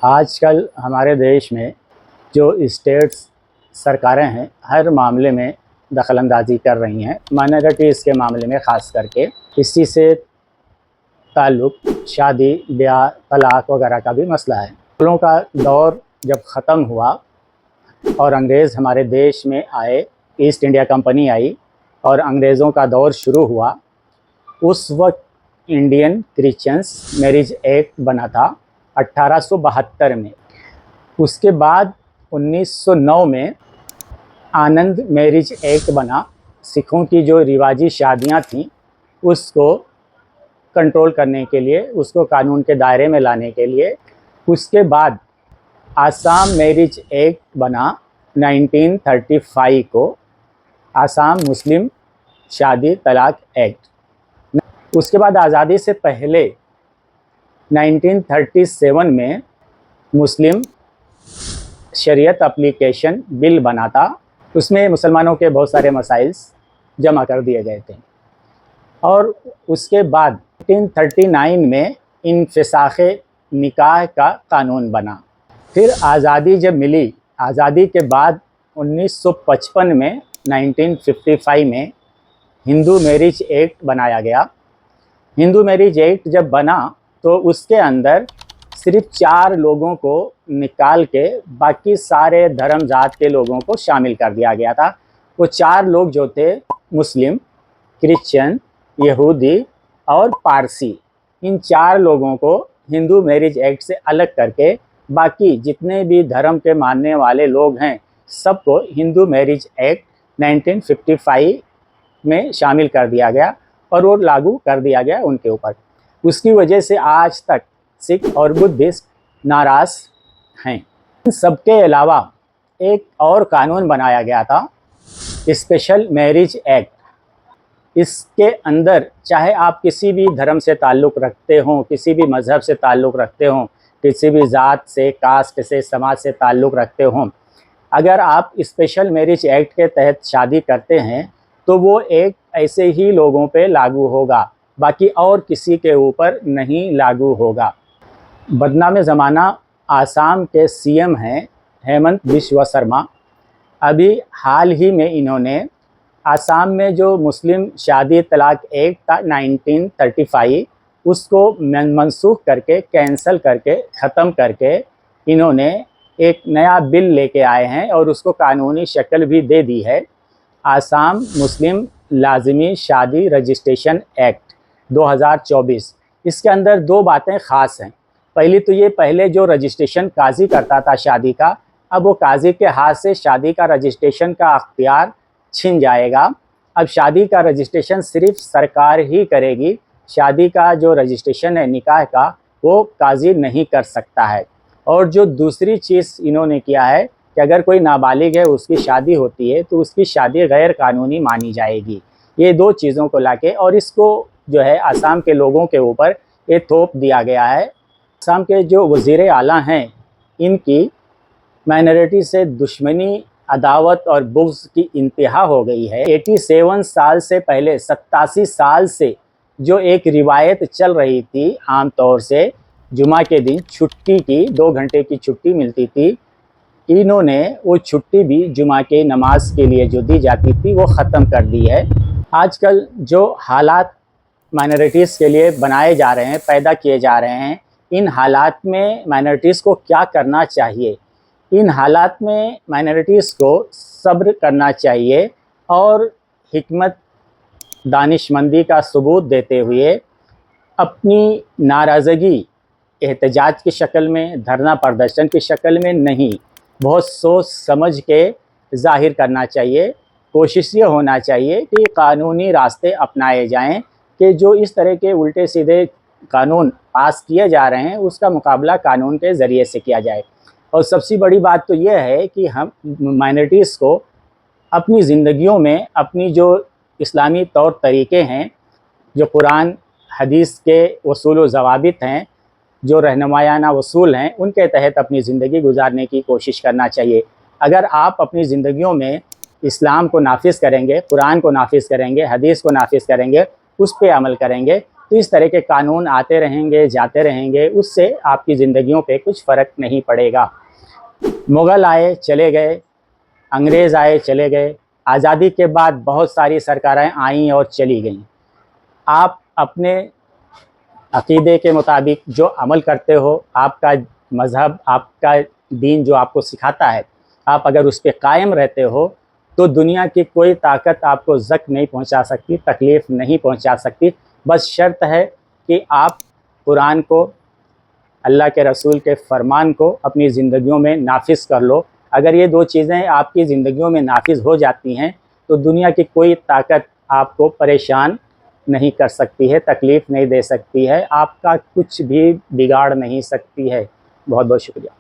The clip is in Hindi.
आजकल हमारे देश में जो स्टेट्स सरकारें हैं हर मामले में दखलंदाजी कर रही हैं, माइनॉरिटीज़ के मामले में ख़ास करके। इसी से ताल्लुक़ शादी ब्याह तलाक़ वगैरह का भी मसला है। मुग़लों का दौर जब ख़त्म हुआ और अंग्रेज़ हमारे देश में आए, ईस्ट इंडिया कंपनी आई और अंग्रेज़ों का दौर शुरू हुआ, उस वक्त इंडियन क्रिश्चियंस मैरिज एक्ट बना था 1872 में। उसके बाद 1909 में आनंद मैरिज एक्ट बना। सिखों की जो रिवाजी शादियां थीं उसको कंट्रोल करने के लिए, उसको कानून के दायरे में लाने के लिए। उसके बाद आसाम मैरिज एक्ट बना 1935 को, आसाम मुस्लिम शादी तलाक एक्ट। उसके बाद आज़ादी से पहले 1937 में मुस्लिम शरीयत एप्लीकेशन बिल बना था। उसमें मुसलमानों के बहुत सारे मसाइल्स जमा कर दिए गए थे। और उसके बाद 1939 में इंफिसाख़े निकाह का कानून बना। फिर आज़ादी जब मिली, आज़ादी के बाद 1955 में 1955 में हिंदू मैरिज एक्ट बनाया गया। हिंदू मैरिज एक्ट जब बना तो उसके अंदर सिर्फ 4 लोगों को निकाल के बाकी सारे धर्म जात के लोगों को शामिल कर दिया गया था। वो 4 लोग जो थे, मुस्लिम, क्रिश्चियन, यहूदी और पारसी, इन 4 लोगों को हिंदू मैरिज एक्ट से अलग करके बाकी जितने भी धर्म के मानने वाले लोग हैं सबको हिंदू मैरिज एक्ट 1955 में शामिल कर दिया गया और वो लागू कर दिया गया उनके ऊपर। उसकी वजह से आज तक सिख और बुद्धिस्ट नाराज़ हैं। इन सबके अलावा एक और कानून बनाया गया था, स्पेशल मैरिज एक्ट। इसके अंदर चाहे आप किसी भी धर्म से ताल्लुक़ रखते हों, किसी भी मज़हब से ताल्लुक़ रखते हों, किसी भी ज़ात से, कास्ट से, समाज से ताल्लुक़ रखते हों, अगर आप स्पेशल मैरिज एक्ट के तहत शादी करते हैं तो वो एक ऐसे ही लोगों पे लागू होगा, बाकी और किसी के ऊपर नहीं लागू होगा। बदनाम ज़माना आसाम के सीएम हैं हेमंत बिस्वा शर्मा। अभी हाल ही में इन्होंने आसाम में जो मुस्लिम शादी तलाक एक्ट था 1935, उसको मनसूख करके, कैंसल करके, ख़त्म करके इन्होंने एक नया बिल लेके आए हैं और उसको कानूनी शक्ल भी दे दी है। आसाम मुस्लिम लाज़मी शादी रजिस्ट्रेशन एक्ट 2024। इसके अंदर 2 बातें ख़ास हैं। पहली तो ये, पहले जो रजिस्ट्रेशन काजी करता था शादी का, अब वो काजी के हाथ से शादी का रजिस्ट्रेशन का अख्तियार छिन जाएगा। अब शादी का रजिस्ट्रेशन सिर्फ सरकार ही करेगी। शादी का जो रजिस्ट्रेशन है निकाह का, वो काजी नहीं कर सकता है। और जो दूसरी चीज़ इन्होंने किया है कि अगर कोई नाबालिग है, उसकी शादी होती है तो उसकी शादी गैर कानूनी मानी जाएगी। ये 2 चीज़ों को लाके और इसको जो है आसाम के लोगों के ऊपर ये थोप दिया गया है। आसाम के जो वज़ीर आला हैं, इनकी माइनॉरिटी से दुश्मनी, अदावत और बुग़्ज़ की इंतहा हो गई है। 87 साल से पहले, 87 साल से जो एक रिवायत चल रही थी, आम तौर से जुमा के दिन छुट्टी की, 2 घंटे की छुट्टी मिलती थी, इन्होंने वो छुट्टी भी जुमा के नमाज के लिए जो दी जाती थी वो ख़त्म कर दी है। आजकल जो हालात माइनॉरिटीज़ के लिए बनाए जा रहे हैं, पैदा किए जा रहे हैं, इन हालात में माइनॉरिटीज़ को क्या करना चाहिए? इन हालात में माइनॉरिटीज़ को सब्र करना चाहिए और हिकमत, दानिशमंदी का सबूत देते हुए अपनी नाराज़गी एहतजाज की शक्ल में, धरना प्रदर्शन की शक्ल में नहीं, बहुत सोच समझ के ज़ाहिर करना चाहिए। कोशिश ये होना चाहिए कि कानूनी रास्ते अपनाए जाएं कि जो इस तरह के उल्टे सीधे कानून पास किए जा रहे हैं उसका मुकाबला कानून के ज़रिए से किया जाए। और सबसे बड़ी बात तो ये है कि हम माइनॉरिटीज़ को अपनी ज़िंदगियों में अपनी जो इस्लामी तौर तरीक़े हैं, जो कुरान हदीस के उसूल व ज़वाबित हैं, जो रहनुमायाना उसूल हैं, उनके तहत अपनी ज़िंदगी गुजारने की कोशिश करना चाहिए। अगर आप अपनी ज़िंदगियों में इस्लाम को नाफिज़ करेंगे, कुरान को नाफिज़ करेंगे, हदीस को नाफिज़ करेंगे, उस पे अमल करेंगे, तो इस तरह के कानून आते रहेंगे, जाते रहेंगे, उससे आपकी ज़िंदगियों पे कुछ फ़र्क नहीं पड़ेगा। मुग़ल आए, चले गए, अंग्रेज़ आए, चले गए, आज़ादी के बाद बहुत सारी सरकारें आईं और चली गईं। आप अपने अक़ीदे के मुताबिक जो अमल करते हो, आपका मज़हब, आपका दीन जो आपको सिखाता है, आप अगर उस पे कायम रहते हो, तो दुनिया की कोई ताकत आपको ज़ख्म नहीं पहुंचा सकती, तकलीफ़ नहीं पहुंचा सकती। बस शर्त है कि आप कुरान को, अल्लाह के रसूल के फ़रमान को अपनी ज़िंदगियों में नाफिज़ कर लो। अगर ये 2 चीज़ें आपकी ज़िंदगियों में नाफिज़ हो जाती हैं, तो दुनिया की कोई ताकत आपको परेशान नहीं कर सकती है, तकलीफ़ नहीं दे सकती है, आपका कुछ भी बिगाड़ नहीं सकती है। बहुत बहुत शुक्रिया।